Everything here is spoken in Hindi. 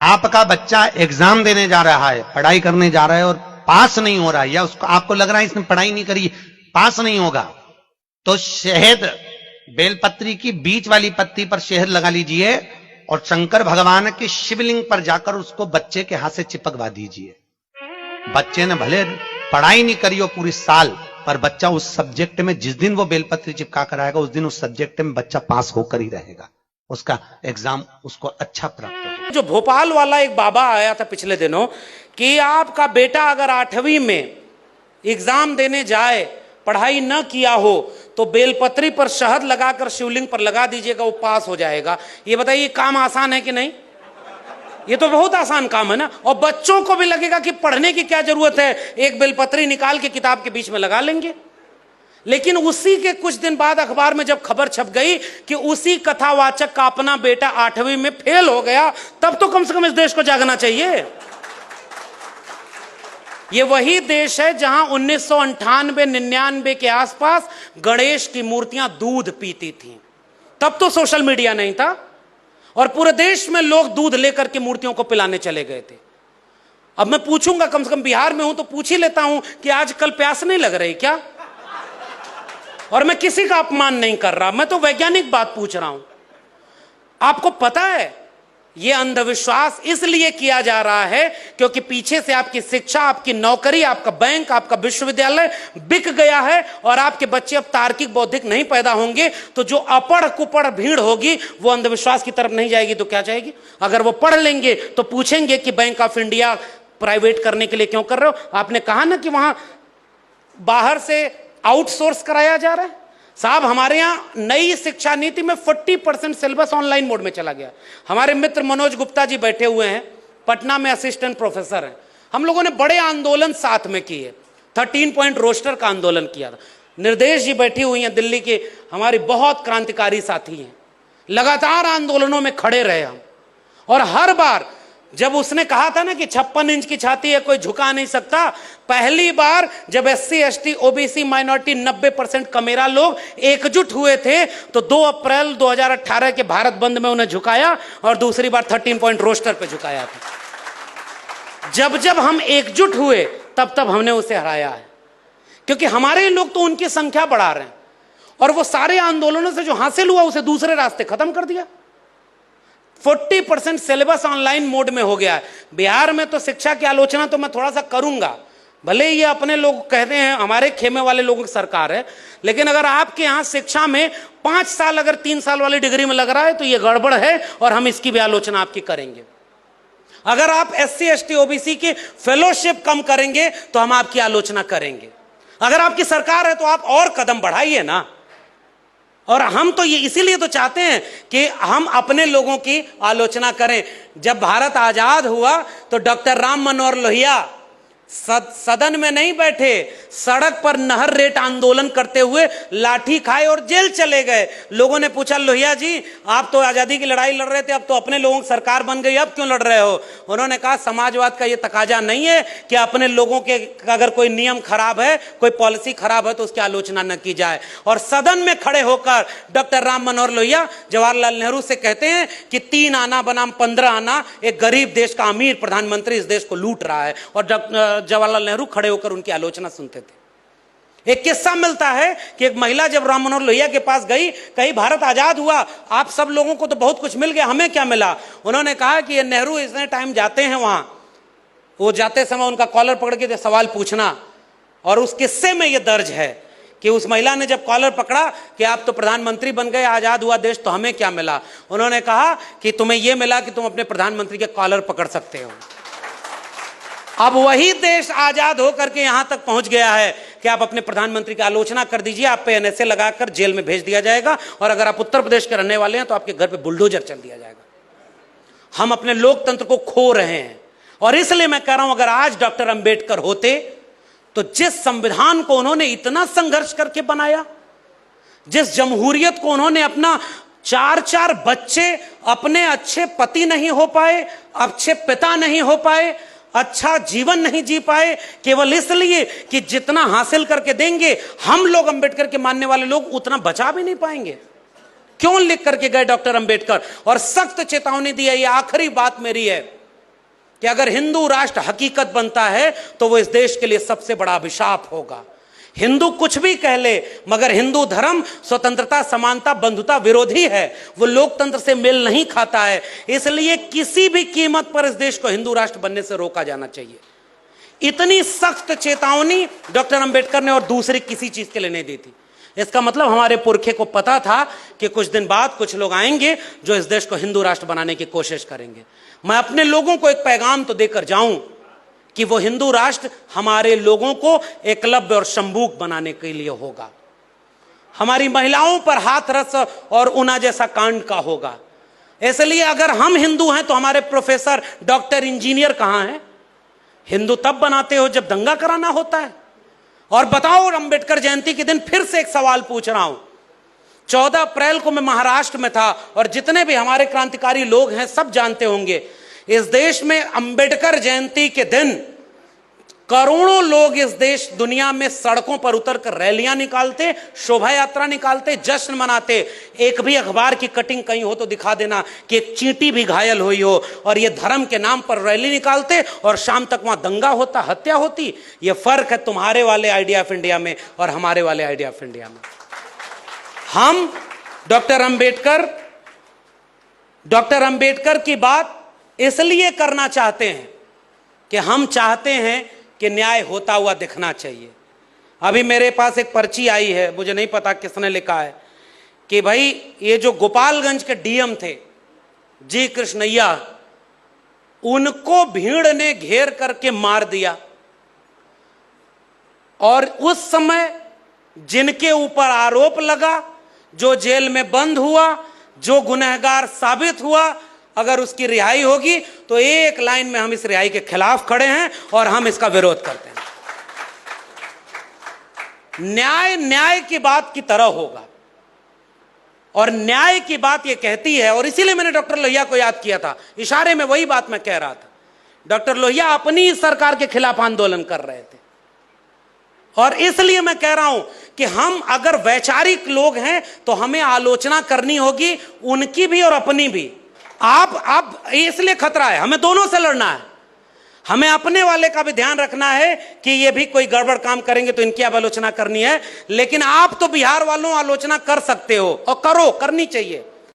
आपका बच्चा एग्जाम देने जा रहा है, पढ़ाई करने जा रहा है और पास नहीं हो रहा है, या उसको आपको लग रहा है इसने पढ़ाई नहीं करी, पास नहीं होगा, तो शहद, बेलपत्री की बीच वाली पत्ती पर शहद लगा लीजिए और शंकर भगवान के शिवलिंग पर जाकर उसको बच्चे के हाथ से चिपकवा दीजिए। बच्चे ने भले पढ़ाई नहीं करी हो पूरी साल, पर बच्चा उस सब्जेक्ट में जिस दिन वो बेलपत्री चिपका कर आएगा उस दिन उस सब्जेक्ट में बच्चा पास होकर ही रहेगा, उसका एग्जाम उसको अच्छा प्राप्त होगा। जो भोपाल वाला एक बाबा आया था पिछले दिनों कि आपका बेटा अगर 8वीं में एग्जाम देने जाए, पढ़ाई न किया हो, तो बेलपत्री पर शहद लगाकर शिवलिंग पर लगा दीजिएगा, वो पास हो जाएगा। ये बताइए काम आसान है कि नहीं? ये तो बहुत आसान काम है ना। और बच्चों को भी लगेगा कि पढ़ने की क्या जरूरत है, एक बेलपत्री निकाल के किताब के बीच में लगा लेंगे। लेकिन उसी के कुछ दिन बाद अखबार में जब खबर छप गई कि उसी कथावाचक का अपना बेटा 8वीं में फेल हो गया, तब तो कम से कम इस देश को जागना चाहिए। ये वही देश है जहां 1998-99 के आसपास गणेश की मूर्तियां दूध पीती थीं। तब तो सोशल मीडिया नहीं था और पूरे देश में लोग दूध लेकर के मूर्तियों को पिलाने चले गए थे। अब मैं पूछूंगा, कम से कम बिहार में हूं तो पूछ ही लेता हूं कि आजकल प्यास नहीं लग रही क्या? और मैं किसी का अपमान नहीं कर रहा, मैं तो वैज्ञानिक बात पूछ रहा हूं। आपको पता है यह अंधविश्वास इसलिए किया जा रहा है क्योंकि पीछे से आपकी शिक्षा, आपकी नौकरी, आपका बैंक, आपका विश्वविद्यालय बिक गया है और आपके बच्चे अब तार्किक बौद्धिक नहीं पैदा होंगे, तो जो अपढ़ कुपढ़ भीड़ होगी वो अंधविश्वास की तरफ नहीं जाएगी तो क्या जाएगी? अगर वो पढ़ लेंगे तो पूछेंगे कि बैंक ऑफ इंडिया प्राइवेट करने के लिए क्यों कर रहे हो? आपने कहा ना कि वहां बाहर से आउटसोर्स कराया जा रहा है। साहब, हमारे यहां नई शिक्षा नीति में 40% सिलेबस ऑनलाइन मोड में चला गया। हमारे मित्र मनोज गुप्ता जी बैठे हुए हैं, पटना में असिस्टेंट प्रोफेसर हैं। हम लोगों ने बड़े आंदोलन साथ में किए, 13 पॉइंट रोस्टर का आंदोलन किया था। निर्देश जी बैठी हुई हैं दिल्ली के, हमारी बहुत क्रांतिकारी साथी हैं। लगातार आंदोलनों में खड़े रहे हम, और हर बार जब उसने कहा था ना कि 56 इंच की छाती है, कोई झुका नहीं सकता, पहली बार जब SC ST OBC minority 90% camera लोग एकजुट हुए थे तो 2 अप्रैल 2018 के भारत बंद में उन्हें झुकाया, और दूसरी बार 13 पॉइंट रोस्टर पे झुकाया था। जब जब हम एकजुट हुए तब तब हमने उसे हराया है, क्योंकि हमारे लोग तो उनकी संख्या बढ़ा रहे हैं, और वो सारे आंदोलनों से जो हासिल हुआ उसे दूसरे रास्ते खत्म कर दिया। 40% सिलेबस ऑनलाइन मोड में हो गया है। बिहार में तो शिक्षा की आलोचना तो मैं थोड़ा सा करूंगा, भले ये अपने लोग कहते हैं हमारे खेमे वाले लोगों की सरकार है, लेकिन अगर आपके यहां शिक्षा में 5 साल अगर 3 साल वाली डिग्री में लग रहा है तो ये गड़बड़ है, और हम इसकी भी आलोचना आपकी करेंगे। अगर आप SC ST OBC की फेलोशिप कम करेंगे तो हम आपकी आलोचना करेंगे। अगर आपकी सरकार है तो आप और कदम बढ़ाइए ना। और हम तो ये इसीलिए तो चाहते हैं कि हम अपने लोगों की आलोचना करें। जब भारत आजाद हुआ तो डॉक्टर राम मनोहर लोहिया सदन में नहीं बैठे, सड़क पर नहर रेट आंदोलन करते हुए लाठी खाए और जेल चले गए। लोगों ने पूछा, लोहिया जी आप तो आजादी की लड़ाई लड़ रहे थे, अब तो अपने लोगों की सरकार बन गई, अब क्यों लड़ रहे हो? उन्होंने कहा, समाजवाद का ये तकाजा नहीं है कि अपने लोगों के अगर कोई नियम खराब है, कोई पॉलिसी खराब है तो उसकी आलोचना न की जाए। और सदन में खड़े होकर डॉक्टर राम मनोहर लोहिया जवाहरलाल नेहरू से कहते हैं कि 3 आना बनाम 15 आना, एक गरीब देश का अमीर प्रधानमंत्री इस देश को लूट रहा है, और जवाहरलाल नेहरू खड़े होकर उनकी आलोचना सुनते थे। एक किस्सा मिलता है कि एक महिला जब राम मनोहर लोहिया के पास गई, कहीं भारत आजाद हुआ, आप सब लोगों को तो बहुत कुछ मिल गया, हमें क्या मिला? उन्होंने कहा कि ये नेहरू इतने टाइम जाते हैं वहां, वो जाते समय उनका कॉलर पकड़ के सवाल पूछना, और उस किस्से में यह दर्ज है कि उस महिला ने जब कॉलर पकड़ा कि आप तो प्रधानमंत्री बन गए, आजाद हुआ देश, तो हमें क्या मिला? उन्होंने कहा कि तुम्हें यह मिला कि तुम अपने प्रधानमंत्री के कॉलर पकड़ सकते हो। अब वही देश आजाद होकर के यहां तक पहुंच गया है कि आप अपने प्रधानमंत्री की आलोचना कर दीजिए, आप पे NSA लगाकर जेल में भेज दिया जाएगा, और अगर आप उत्तर प्रदेश के रहने वाले हैं तो आपके घर पे बुलडोजर चल दिया जाएगा। हम अपने लोकतंत्र को खो रहे हैं, और इसलिए मैं कह रहा हूं, अगर आज डॉक्टर अंबेडकर होते तो जिस संविधान को उन्होंने इतना संघर्ष करके बनाया, जिस जमहूरियत को उन्होंने अपना 4-4 बच्चे अपने अच्छे पति नहीं हो पाए, अच्छे पिता नहीं हो पाए, अच्छा जीवन नहीं जी पाए, केवल इसलिए कि जितना हासिल करके देंगे हम लोग, अंबेडकर के मानने वाले लोग, उतना बचा भी नहीं पाएंगे। क्यों लिख करके गए डॉक्टर अंबेडकर, और सख्त चेतावनी दी है, ये आखिरी बात मेरी है कि अगर हिंदू राष्ट्र हकीकत बनता है तो वो इस देश के लिए सबसे बड़ा अभिशाप होगा। हिंदू कुछ भी कह ले, मगर हिंदू धर्म स्वतंत्रता, समानता, बंधुता विरोधी है। वो लोकतंत्र से मेल नहीं खाता है। इसलिए किसी भी कीमत पर इस देश को हिंदू राष्ट्र बनने से रोका जाना चाहिए। इतनी सख्त चेतावनी डॉक्टर अंबेडकर ने और दूसरी किसी चीज के लिए नहीं दी थी। इसका मतलब हमारे पुरखे को पता था कि कुछ दिन बाद कुछ लोग आएंगे जो इस देश को हिंदू राष्ट्र बनाने की कोशिश करेंगे। मैं अपने लोगों को एक पैगाम तो देकर जाऊं कि वो हिंदू राष्ट्र हमारे लोगों को एकलव्य और शंभूक बनाने के लिए होगा। हमारी महिलाओं पर हाथरस और ऊना जैसा कांड का होगा। इसलिए अगर हम हिंदू हैं तो हमारे प्रोफेसर, डॉक्टर, इंजीनियर कहां हैं? हिंदू तब बनाते हो जब दंगा कराना होता है। और बताओ, अंबेडकर जयंती के दिन फिर से एक सवाल पूछ रहा हूं। 14 अप्रैल को मैं महाराष्ट्र में था और जितने भी हमारे क्रांतिकारी लोग हैं सब जानते होंगे, इस देश में अंबेडकर जयंती के दिन करोड़ों लोग इस देश दुनिया में सड़कों पर उतरकर रैलियां निकालते, शोभा यात्रा निकालते, जश्न मनाते। एक भी अखबार की कटिंग कहीं हो तो दिखा देना कि एक चींटी भी घायल हुई हो। और ये धर्म के नाम पर रैली निकालते और शाम तक वहां दंगा होता, हत्या होती। ये फर्क है तुम्हारे वाले आइडिया ऑफ इंडिया में और हमारे वाले आइडिया ऑफ इंडिया में। हम डॉक्टर अंबेडकर की बात इसलिए करना चाहते हैं कि हम चाहते हैं कि न्याय होता हुआ दिखना चाहिए। अभी मेरे पास एक पर्ची आई है, मुझे नहीं पता किसने लिखा है, कि भाई ये जो गोपालगंज के डीएम थे जी कृष्णैया, उनको भीड़ ने घेर करके मार दिया। और उस समय जिनके ऊपर आरोप लगा, जो जेल में बंद हुआ, जो गुनहगार साबित हुआ, अगर उसकी रिहाई होगी तो एक लाइन में हम इस रिहाई के खिलाफ खड़े हैं और हम इसका विरोध करते हैं। न्याय की बात की तरह होगा। और न्याय की बात यह कहती है, और इसीलिए मैंने डॉक्टर लोहिया को याद किया था, इशारे में वही बात मैं कह रहा था। डॉक्टर लोहिया अपनी सरकार के खिलाफ आंदोलन कर रहे थे। और इसलिए मैं कह रहा हूं कि हम अगर वैचारिक लोग हैं तो हमें आलोचना करनी होगी, उनकी भी और अपनी भी। आप इसलिए खतरा है, हमें दोनों से लड़ना है। हमें अपने वाले का भी ध्यान रखना है कि ये भी कोई गड़बड़ काम करेंगे तो इनकी अब आलोचना करनी है। लेकिन आप तो बिहार वालों आलोचना कर सकते हो और करो, करनी चाहिए।